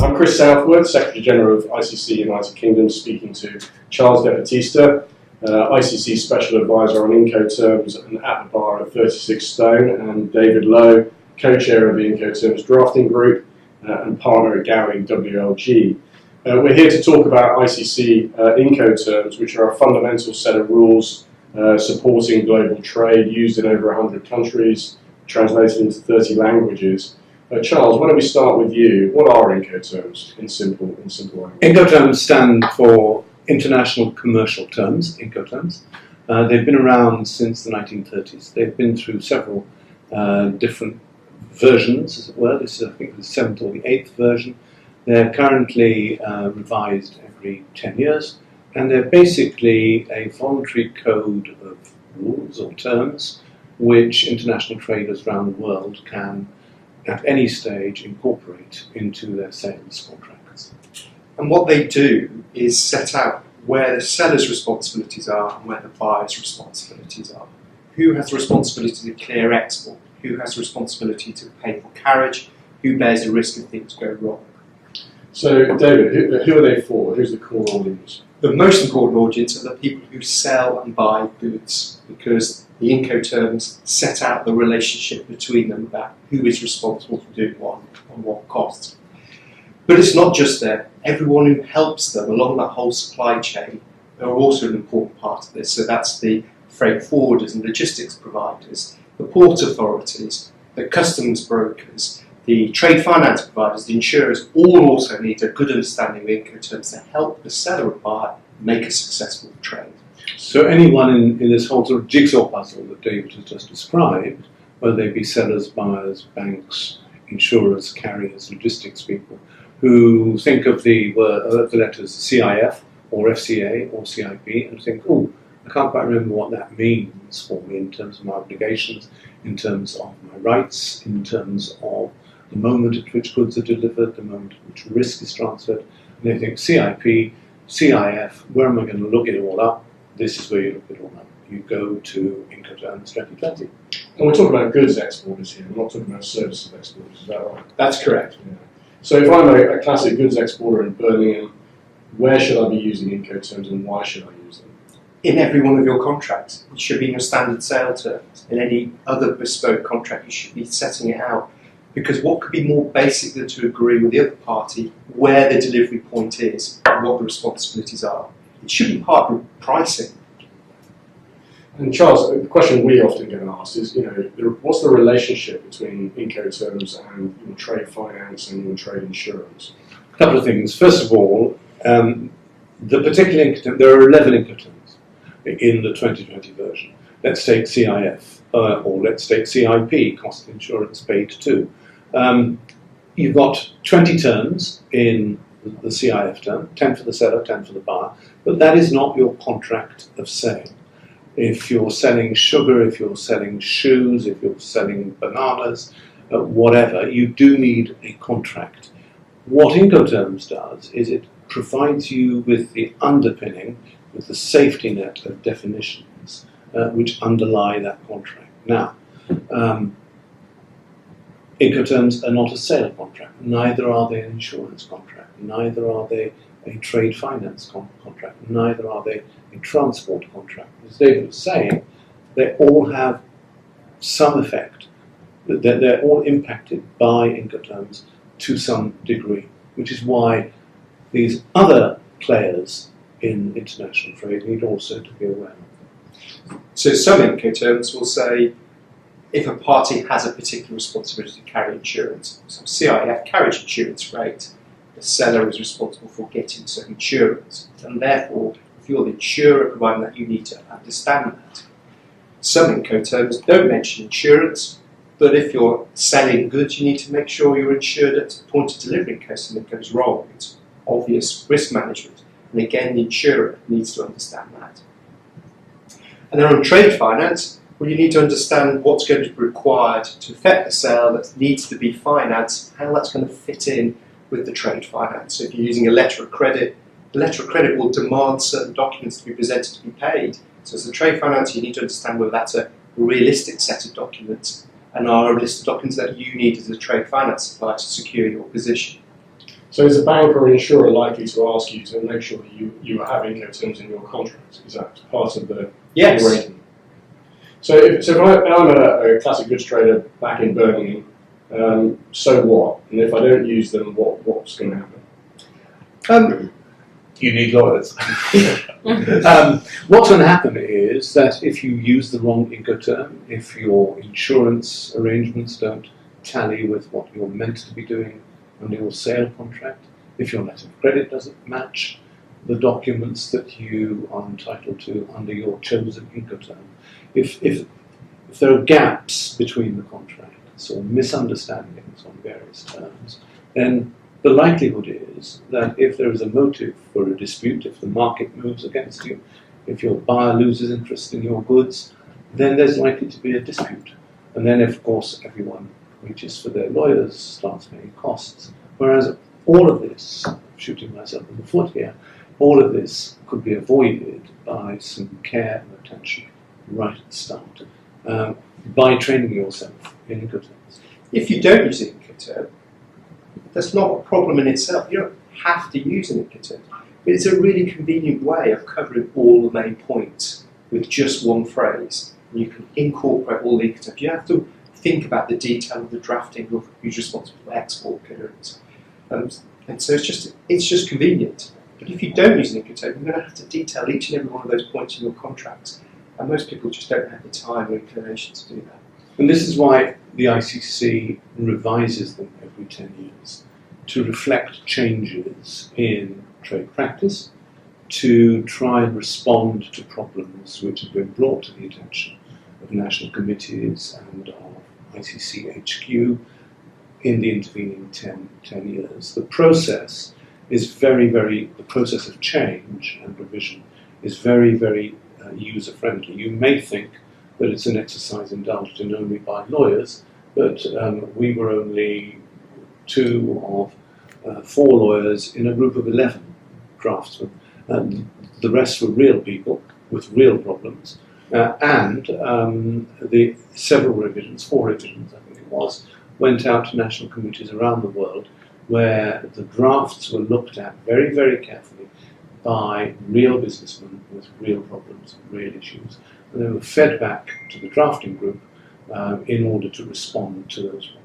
I'm Chris Southworth, Secretary General of ICC United Kingdom, speaking to Charles Debattista, ICC Special Advisor on Incoterms and at the bar at 36 Stone, and David.Lowe, Co-Chair of the Incoterms Drafting Group and partner at Gowling WLG. We're here to talk about ICC Incoterms, which are a fundamental set of rules supporting global trade, used in over 100 countries, translated into 30 languages. Charles, why don't we start with you? What are Incoterms in simple language? Incoterms stand for International Commercial Terms, Incoterms. They've been around since the 1930s. They've been through several different versions, as it were. This is, I think, the 7th or the 8th version. They're currently revised every 10 years, and they're basically a voluntary code of rules or terms which international traders around the world can at any stage incorporate into their sales contracts. And what they do is set out where the seller's responsibilities are and where the buyer's responsibilities are. Who has the responsibility to clear export? Who has the responsibility to pay for carriage? Who bears the risk if things go wrong? So, David, who are they for? Who's the core audience? The most important audience are the people who sell and buy goods, because the Incoterms set out the relationship between them about who is responsible for doing what and what costs. But it's not just them. Everyone who helps them along that whole supply chain are also an important part of this. So that's the freight forwarders and logistics providers, the port authorities, the customs brokers, the trade finance providers, the insurers, all also need a good understanding of Incoterms to help the seller or buyer make a successful trade. So anyone in this whole sort of jigsaw puzzle that David has just described, whether they be sellers, buyers, banks, insurers, carriers, logistics people, who think of the letters CIF or FCA or CIP and think, oh, I can't quite remember what that means for me in terms of my obligations, in terms of my rights, in terms of the moment at which goods are delivered, the moment at which risk is transferred. And they think CIP, CIF, where am I going to look it all up? This is where you look it all up. You go to Incoterms 2020. And we're talking about goods exporters here, we're not talking about services exporters, is that right? That's correct. Yeah. So if I'm a classic goods exporter in Birmingham, where should I be using Incoterms and why should I use them? In every one of your contracts. It should be in your standard sale terms. In any other bespoke contract, you should be setting it out. Because what could be more basic than to agree with the other party where the delivery point is and what the responsibilities are? It should be part of pricing. And Charles, the question we often get asked is, what's the relationship between Incoterms and your trade finance and your trade insurance? A couple of things. First of all, the particular Incoterm, there are 11 Incoterms in the 2020 version. Let's take CIF, or let's take CIP, cost of insurance paid to. You've got 20 terms in the CIF term, 10 for the seller, 10 for the buyer, but that is not your contract of sale. If you're selling sugar, if you're selling shoes, if you're selling bananas, whatever, you do need a contract. What Incoterms does is it provides you with the underpinning, with the safety net of definitions which underlie that contract. Now, Incoterms are not a sale contract, neither are they an insurance contract, neither are they a trade finance contract, neither are they a transport contract. As David was saying, they all have some effect, they're all impacted by Incoterms to some degree, which is why these other players in international trade need also to be aware of them. So some Incoterms will say if a party has a particular responsibility to carry insurance, so CIF carriage insurance rate, the seller is responsible for getting some insurance, and therefore if you're the insurer providing that, you need to understand that. Some Incoterms don't mention insurance, but if you're selling goods, you need to make sure you're insured at the point of delivery in case something goes wrong. It's obvious risk management, and again the insurer needs to understand that. And then on trade finance, well, you need to understand what's going to be required to effect the sale that needs to be financed, how that's going to fit in with the trade finance. So if you're using a letter of credit, the letter of credit will demand certain documents to be presented to be paid. So as a trade finance, you need to understand whether that's a realistic set of documents and are a list of documents that you need as a trade finance supplier to secure your position. So is a bank or an insurer likely to ask you to make sure that you have Incoterms in your contract? Is that part of the Yes. arrangement? So if I'm a classic goods trader back in Birmingham, so what? And if I don't use them, what's going to happen? You need lawyers. What's going to happen is that if you use the wrong Incoterm, if your insurance arrangements don't tally with what you're meant to be doing under your sale contract, if your letter of credit doesn't match the documents that you are entitled to under your chosen Incoterm, if there are gaps between the contracts or misunderstandings on various terms, then the likelihood is that if there is a motive for a dispute, if the market moves against you, if your buyer loses interest in your goods, then there's likely to be a dispute. And then, of course, everyone reaches for their lawyers, starts paying costs. Whereas all of this, shooting myself in the foot here, all of this could be avoided by some care and attention right at the start, by training yourself in Incoterms. If you don't use an Incoterm, that's not a problem in itself. You don't have to use an Incoterm. But it's a really convenient way of covering all the main points with just one phrase. And you can incorporate all the Incoterms. You have to think about the detail of the drafting of who's responsible for export clearance. And so it's just convenient. But if you don't use an Incoterm, you're going to have to detail each and every one of those points in your contracts. And most people just don't have the time or inclination to do that. And this is why the ICC revises them every 10 years, to reflect changes in trade practice, to try and respond to problems which have been brought to the attention of national committees and of ICC HQ in the intervening 10 years. The process is the process of change and revision is very, very user-friendly. You may think that it's an exercise indulged in only by lawyers, but we were only 2 of 4 lawyers in a group of 11 draftsmen. And the rest were real people with real problems, and the several revisions, 4 revisions I think it was, went out to national committees around the world where the drafts were looked at very, very carefully by real businessmen with real problems and real issues. And they were fed back to the drafting group in order to respond to those problems.